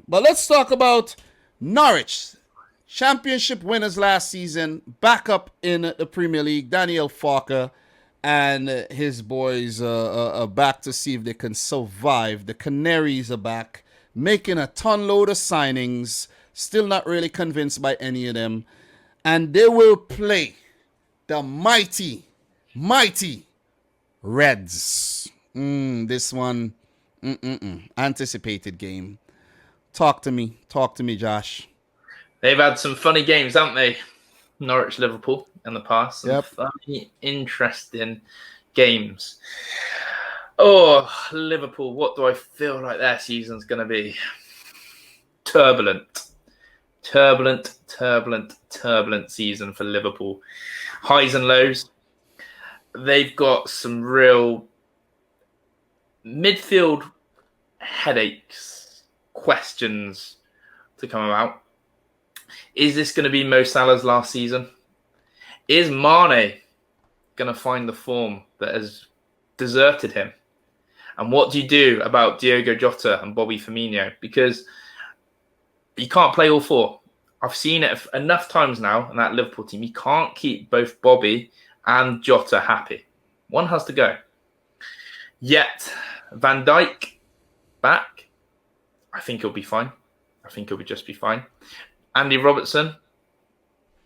But let's talk about Norwich. Championship winners last season, back up in the Premier League. Daniel Farker and his boys are back to see if they can survive. The Canaries are back, making a ton load of signings. Still not really convinced by any of them. And they will play the mighty Reds. This one, anticipated game. Talk to me, Josh. They've had some funny games, haven't they? Norwich, Liverpool in the past. Some funny, interesting games. Oh, Liverpool, what do I feel like their season's going to be? Turbulent season for Liverpool. Highs and lows. They've got some real midfield headaches, questions to come about. Is this going to be Mo Salah's last season? Is Mane going to find the form that has deserted him? And what do you do about Diogo Jota and Bobby Firmino? Because you can't play all four. I've seen it enough times now in that Liverpool team. You can't keep both Bobby and Jota happy. One has to go. Yet, Van Dijk back. I think he'll be fine. I think he'll just be fine. Andy Robertson,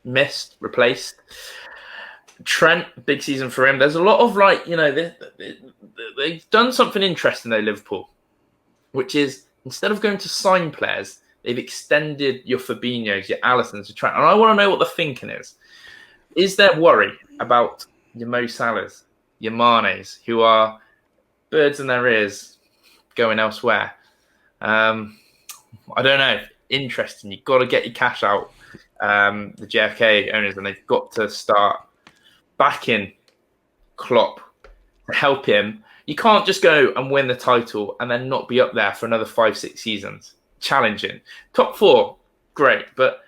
missed, replaced. Trent, big season for him. There's a lot of they've done something interesting though, Liverpool, which is instead of going to sign players, they've extended your Fabinhos, your Alissons, your Trent. And I want to know what the thinking is. Is there worry about your Mo Salahs, your Manes, who are birds in their ears going elsewhere? I don't know. Interesting. You've got to get your cash out, the JFK owners, and they've got to start backing Klopp to help him. You can't just go and win the title and then not be up there for another 5-6 seasons. Challenging. Top 4, great. But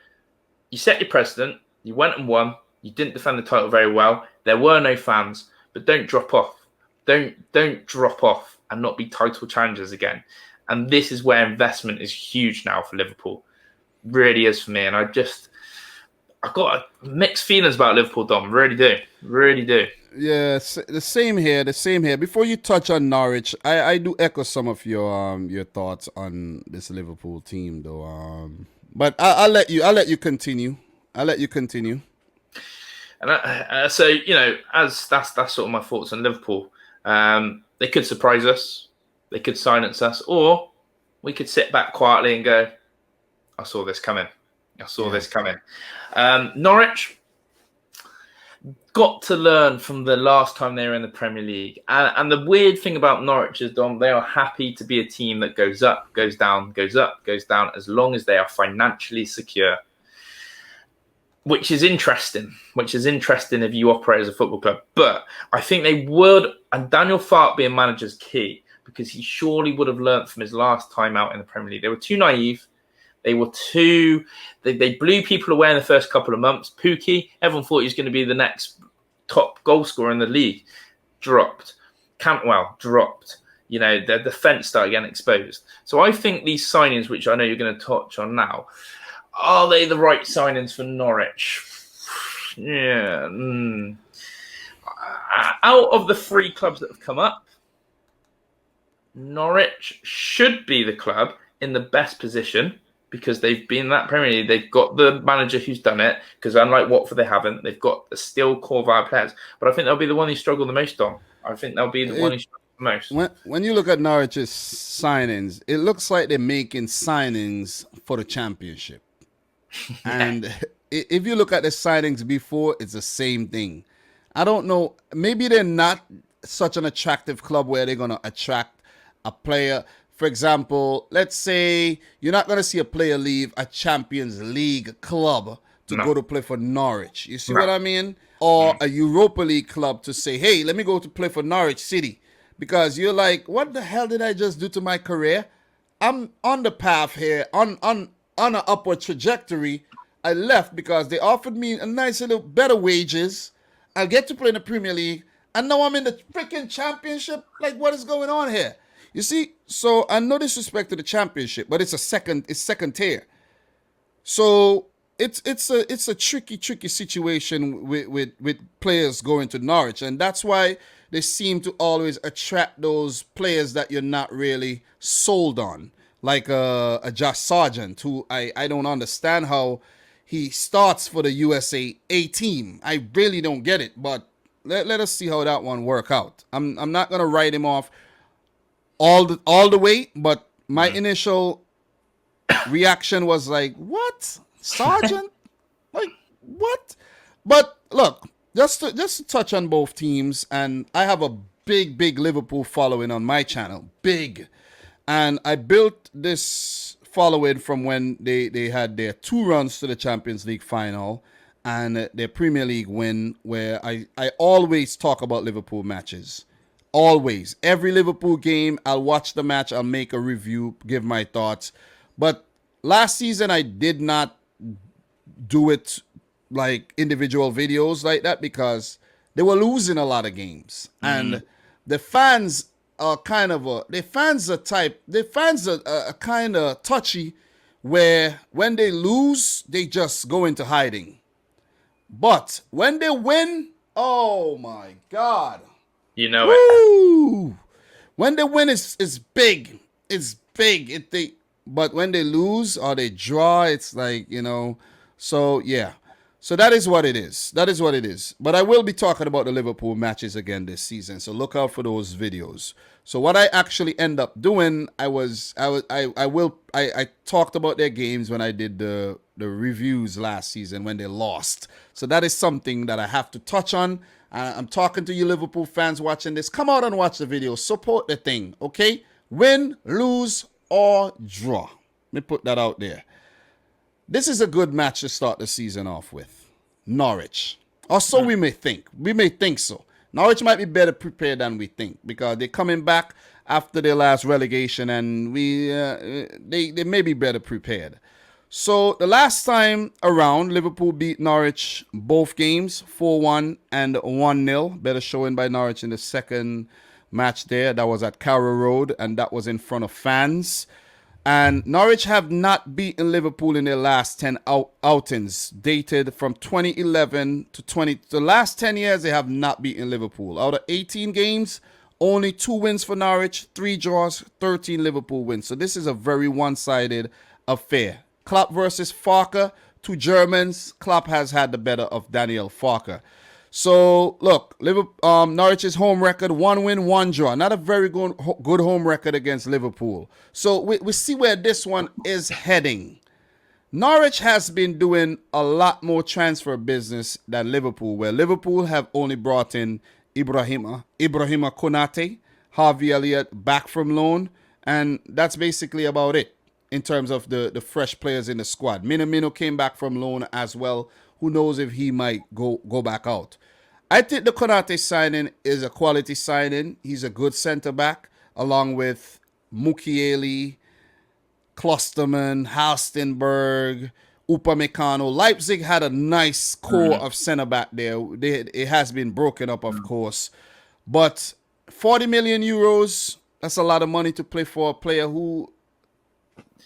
you set your precedent. You went and won. You didn't defend the title very well. There were no fans. But don't drop off. Don't drop off and not be title challengers again. And this is where investment is huge now for Liverpool. Really is for me. And I've got mixed feelings about Liverpool, Dom. Really do. Yeah, the same here. Before you touch on Norwich, I do echo some of your thoughts on this Liverpool team, though. But I'll let you continue. And so as that's sort of my thoughts on Liverpool. They could surprise us. They could silence us, or we could sit back quietly and go, I saw this coming. Norwich got to learn from the last time they were in the Premier League. And the weird thing about Norwich is, Dom, they are happy to be a team that goes up, goes down, goes up, goes down, as long as they are financially secure. Which is interesting if you operate as a football club. But I think they would, and Daniel Farke being manager is key, because he surely would have learnt from his last time out in the Premier League. They were too naive. They blew people away in the first couple of months. Pukki, everyone thought he was going to be the next top goal scorer in the league. Dropped. Cantwell, dropped. Their defence started getting exposed. So I think these signings, which I know you're going to touch on now, are they the right signings for Norwich? Yeah. Out of the 3 clubs that have come up, Norwich should be the club in the best position because they've been in that Premier League. They've got the manager who's done it, because unlike Watford, they haven't. They've got the still core of our players. But I think they'll be the one who struggle the most on. I think they'll be the one who struggle the most. When you look at Norwich's signings, it looks like they're making signings for the championship. And if you look at the signings before, it's the same thing. I don't know. Maybe they're not such an attractive club where they're going to attract a player. For example, let's say you're not going to see a player leave a Champions League club to go to play for Norwich. You see what I mean? Or a Europa League club to say, hey, let me go to play for Norwich City. Because you're like, what the hell did I just do to my career? I'm on the path here, on an upward trajectory. I left because they offered me a nice little better wages. I'll get to play in the Premier League. And now I'm in the freaking championship. Like, what is going on here? You see, so and no disrespect to the championship, but it's second tier. So it's a tricky situation with players going to Norwich, and that's why they seem to always attract those players that you're not really sold on, like a Josh Sargent, who I don't understand how he starts for the USA A team. I really don't get it, but let us see how that one work out. I'm not gonna write him off all the way, but my initial reaction was like, what? Sergeant? Like, what? But look, just to touch on both teams, and I have a big Liverpool following on my channel. Big. And I built this following from when they had their 2 runs to the Champions League final and their Premier League win, where I always talk about Liverpool matches. Always. Every Liverpool game, I'll watch the match, I'll make a review, give my thoughts. But last season, I did not do it like individual videos like that because they were losing a lot of games. And the fans are kind of the fans are kind of touchy, where when they lose, they just go into hiding. But when they win, oh my God. You know Woo! It. When they win, it's big. It's big. But when they lose or they draw, it's like, So, yeah. So that is what it is. That is what it is. But I will be talking about the Liverpool matches again this season. So look out for those videos. So what I actually end up doing, I talked about their games when I did the reviews last season when they lost. So that is something that I have to touch on. I'm talking to you Liverpool fans watching this. Come out and watch the video. Support the thing, okay? Win, lose, or draw. Let me put that out there. This is a good match to start the season off with. Norwich. Or so we may think. We may think so. Norwich might be better prepared than we think because they're coming back after their last relegation and they may be better prepared. So the last time around, Liverpool beat Norwich both games, 4-1 and 1-0. Better showing by Norwich in the second match there. That was at Carrow Road, and that was in front of fans. And Norwich have not beaten Liverpool in their last 10 outings, dated from 2011 to the last 10 years, they have not beaten Liverpool. Out of 18 games, only 2 wins for Norwich, 3 draws, 13 Liverpool wins. So this is a very one-sided affair. Klopp versus Farke, 2 Germans. Klopp has had the better of Daniel Farke. So, look, Norwich's home record, 1 win, 1 draw. Not a very good home record against Liverpool. So, we see where this one is heading. Norwich has been doing a lot more transfer business than Liverpool, where Liverpool have only brought in Ibrahima Konate, Harvey Elliott back from loan, and that's basically about it in terms of the fresh players in the squad. Minamino came back from loan as well. Who knows if he might go back out. I think the Konate signing is a quality signing. He's a good centre-back, along with Mukiele, Klosterman, Halstenberg, Upamecano. Leipzig had a nice core of centre-back there. It has been broken up, of course. But 40 million euros, that's a lot of money to play for a player who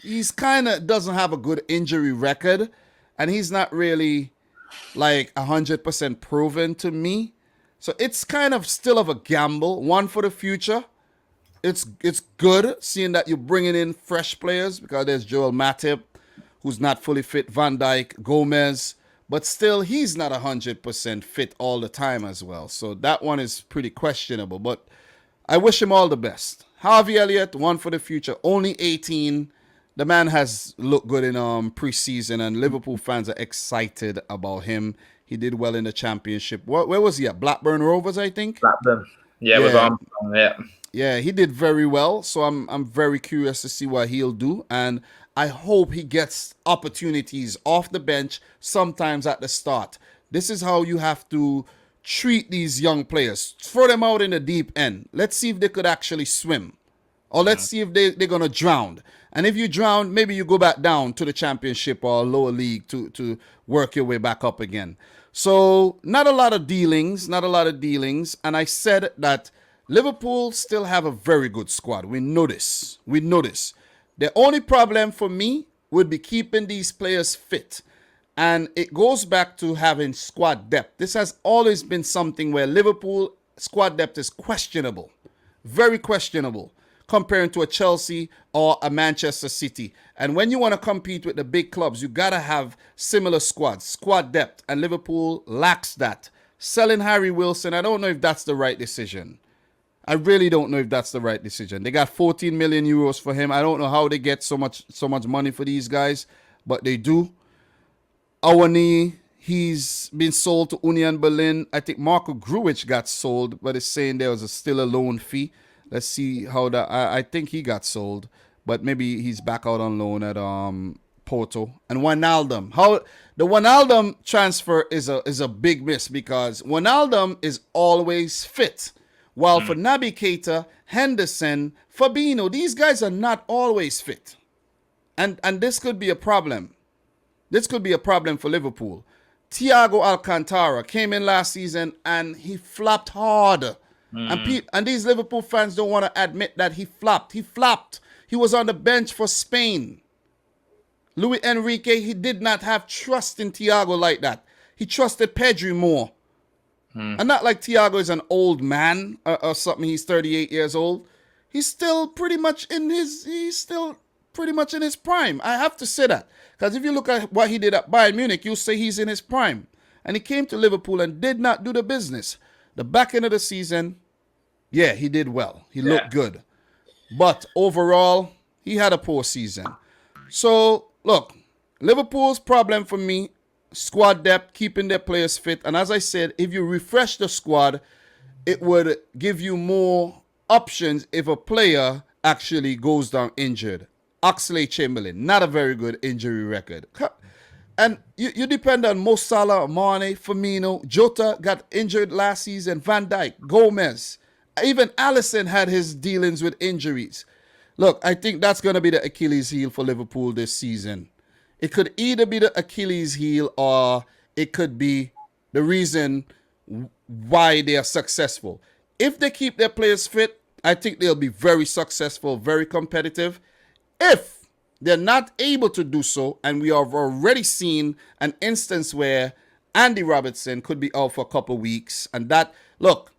he's kind of doesn't have a good injury record, and he's not really like 100% proven to me. So it's kind of still of a gamble. One for the future. It's good seeing that you're bringing in fresh players because there's Joel Matip, who's not fully fit, Van Dijk, Gomez, but still he's not 100% fit all the time as well. So that one is pretty questionable, but I wish him all the best. Harvey Elliott, one for the future, only 18. The man has looked good in preseason, and Liverpool fans are excited about him. He did well in the championship. Where was he at? Blackburn Rovers, I think. Blackburn, yeah, with Armstrong, yeah. Yeah, he did very well. So I'm very curious to see what he'll do, and I hope he gets opportunities off the bench, sometimes at the start. This is how you have to treat these young players. Throw them out in the deep end. Let's see if they could actually swim. Or let's see if they're going to drown. And if you drown, maybe you go back down to the championship or lower league to work your way back up again. So not a lot of dealings. And I said that Liverpool still have a very good squad. We know this. We know this. The only problem for me would be keeping these players fit. And it goes back to having squad depth. This has always been something where Liverpool squad depth is questionable. Very questionable comparing to a Chelsea or a Manchester City. And when you want to compete with the big clubs, you got to have similar squads, squad depth. And Liverpool lacks that. Selling Harry Wilson, I don't know if that's the right decision. I really don't know if that's the right decision. They got 14 million euros for him. I don't know how they get so much money for these guys, but they do. Awani, he's been sold to Union Berlin. I think Marco Grujic got sold, but it's saying there was still a loan fee. Let's see how that. I think he got sold, but maybe he's back out on loan at Porto. And Wijnaldum, how the Wijnaldum transfer is a big miss because Wijnaldum is always fit. While for Naby Keita, Henderson, Fabinho, these guys are not always fit. And this could be a problem. This could be a problem for Liverpool. Thiago Alcantara came in last season and he flopped hard. And these Liverpool fans don't want to admit that he flopped. He flopped. He was on the bench for Spain. Luis Enrique, he did not have trust in Thiago like that. He trusted Pedri more. And not like Thiago is an old man or something. He's 38 years old. He's still pretty much in his prime. I have to say that. Because if you look at what he did at Bayern Munich, you'll say he's in his prime. And he came to Liverpool and did not do the business. The back end of the season, yeah, he did well. He looked good. But overall, he had a poor season. So, look, Liverpool's problem for me, squad depth, keeping their players fit. And as I said, if you refresh the squad, it would give you more options if a player actually goes down injured. Oxlade-Chamberlain, not a very good injury record. And you depend on Mo Salah, Mane, Firmino. Jota got injured last season. Van Dijk, Gomez. Even Alisson had his dealings with injuries. Look, I think that's going to be the Achilles heel for Liverpool this season. It could either be the Achilles heel or it could be the reason why they are successful. If they keep their players fit, I think they'll be very successful, very competitive. If they're not able to do so, and we have already seen an instance where Andy Robertson could be out for a couple of weeks, and that, look,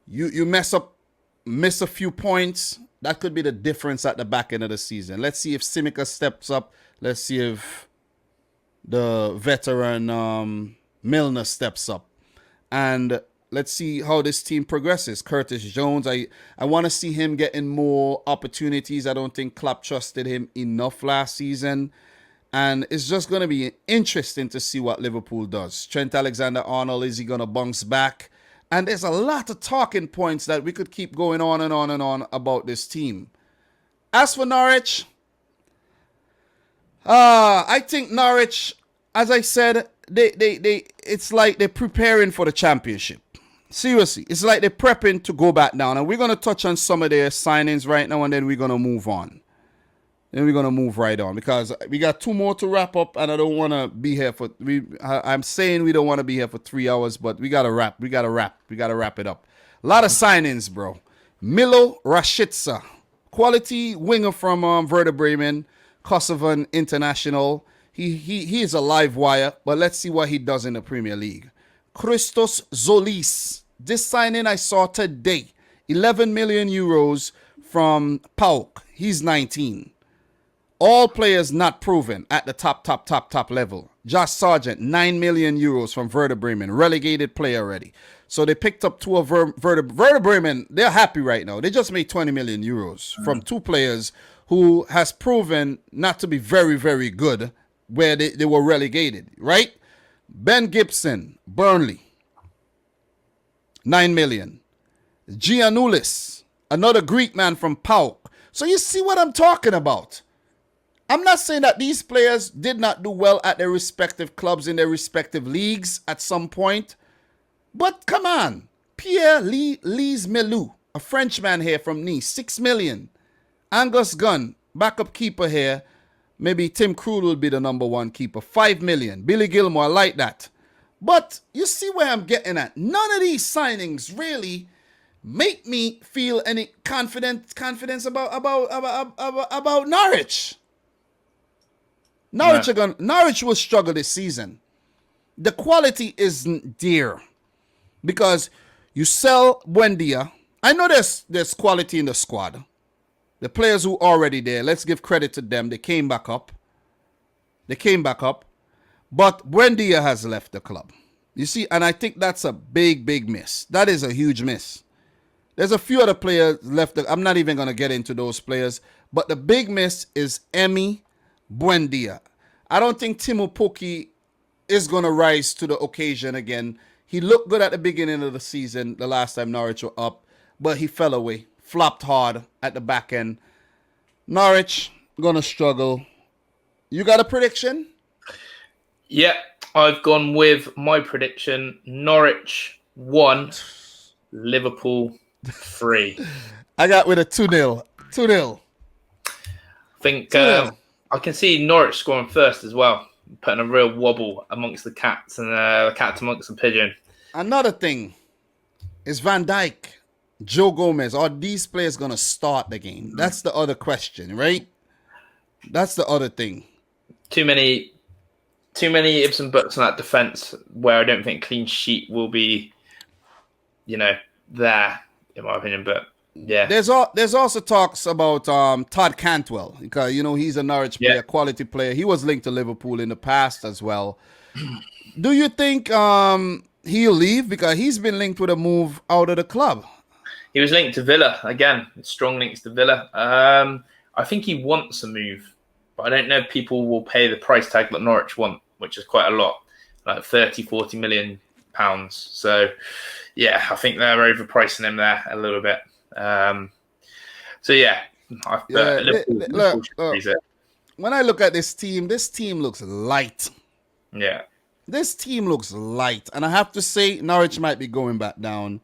you miss a few points, that could be the difference at the back end of the season. Let's see if Simica steps up. Let's see if the veteran Milner steps up. And let's see how this team progresses. Curtis Jones, I want to see him getting more opportunities. I don't think Klopp trusted him enough last season. And it's just going to be interesting to see what Liverpool does. Trent Alexander-Arnold, is he going to bounce back? And there's a lot of talking points that we could keep going on and on and on about this team. As for Norwich, I think Norwich, as I said, it's like they're preparing for the championship. Seriously, it's like they're prepping to go back down. And we're going to touch on some of their signings right now, and then we're going to move on. Then we're going to move right on because we got 2 more to wrap up, and I don't want to be here for... I'm saying we don't want to be here for 3 hours, but we got to wrap. We got to wrap it up. A lot of signings, bro. Milo Rashica, quality winger from Werder Bremen, Kosovan international. He is a live wire, but let's see what he does in the Premier League. Christos Zolis. This signing I saw today. 11 million euros from PAOK. He's 19. All players not proven at the top level. Josh Sargent, 9 million euros from Werder Bremen. Relegated player already. So they picked up 2 of Werder Bremen. They're happy right now. They just made 20 million euros from 2 players who has proven not to be very, very good where they were relegated, right? Ben Gibson, Burnley, 9 million. Giannoulis, another Greek man from PAOK. So you see what I'm talking about. I'm not saying that these players did not do well at their respective clubs in their respective leagues at some point. But come on. Pierre-Lise Melou, a Frenchman here from Nice, 6 million. Angus Gunn, backup keeper here. Maybe Tim Krul will be the number 1 keeper. 5 million. Billy Gilmore, I like that. But you see where I'm getting at. None of these signings really make me feel any confidence about Norwich. No. Norwich will struggle this season. The quality isn't there because you sell Buendia. I know there's quality in the squad. The players who are already there, let's give credit to them. They came back up. But Buendia has left the club. You see, and I think that's a big miss. That is a huge miss. There's a few other players left. I'm not even going to get into those players. But the big miss is Emi Buendia. I don't think Timo Pukki is going to rise to the occasion again. He looked good at the beginning of the season, the last time Norwich were up, but he fell away, flopped hard at the back end. Norwich going to struggle. You got a prediction? Yeah, I've gone with my prediction. Norwich 1, Liverpool 3. I got with a 2-0. 2-0. I think I can see Norwich scoring first as well, putting a real wobble amongst the cats and the cats amongst the pigeon. Another thing is Van Dijk, Joe Gomez. Are these players going to start the game? That's the other question, right? That's the other thing. Too many ifs and buts on that defence where I don't think clean sheet will be, there, in my opinion. But yeah. There's also talks about Todd Cantwell because he's a Norwich player, quality player. He was linked to Liverpool in the past as well. Do you think he'll leave because he's been linked with a move out of the club? He was linked to Villa again. Strong links to Villa. I think he wants a move, but I don't know if people will pay the price tag that Norwich want, which is quite a lot, like 30-40 million pounds. So yeah, I think they're overpricing him there a little bit. When I look at this team looks light. Yeah. This team looks light. And I have to say, Norwich might be going back down.